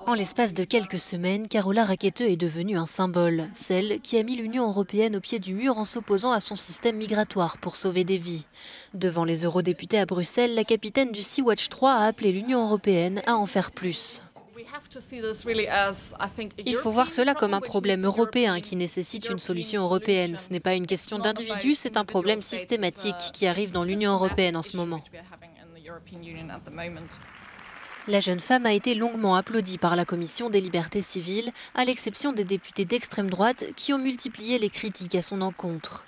En l'espace de quelques semaines, Carola Rackete est devenue un symbole, celle qui a mis l'Union européenne au pied du mur en s'opposant à son système migratoire pour sauver des vies. Devant les eurodéputés à Bruxelles, la capitaine du Sea-Watch 3 a appelé l'Union européenne à en faire plus. Il faut voir cela comme un problème européen qui nécessite une solution européenne. Ce n'est pas une question d'individu, c'est un problème systématique qui arrive dans l'Union européenne en ce moment. La jeune femme a été longuement applaudie par la Commission des libertés civiles, à l'exception des députés d'extrême droite qui ont multiplié les critiques à son encontre.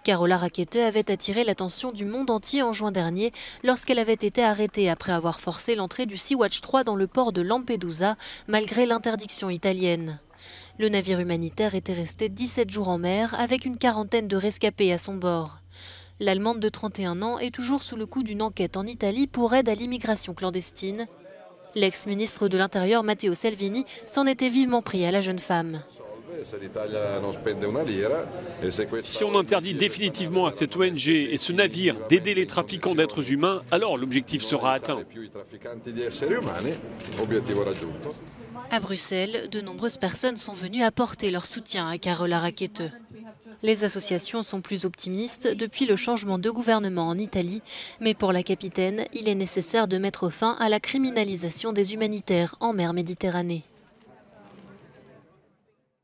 Carola Rackete avait attiré l'attention du monde entier en juin dernier lorsqu'elle avait été arrêtée après avoir forcé l'entrée du Sea-Watch 3 dans le port de Lampedusa, malgré l'interdiction italienne. Le navire humanitaire était resté 17 jours en mer avec une quarantaine de rescapés à son bord. L'Allemande de 31 ans est toujours sous le coup d'une enquête en Italie pour aide à l'immigration clandestine. L'ex-ministre de l'Intérieur Matteo Salvini s'en était vivement pris à la jeune femme. Si on interdit définitivement à cette ONG et ce navire d'aider les trafiquants d'êtres humains, alors l'objectif sera atteint. À Bruxelles, de nombreuses personnes sont venues apporter leur soutien à Carola Rackete. Les associations sont plus optimistes depuis le changement de gouvernement en Italie, mais pour la capitaine, il est nécessaire de mettre fin à la criminalisation des humanitaires en mer Méditerranée.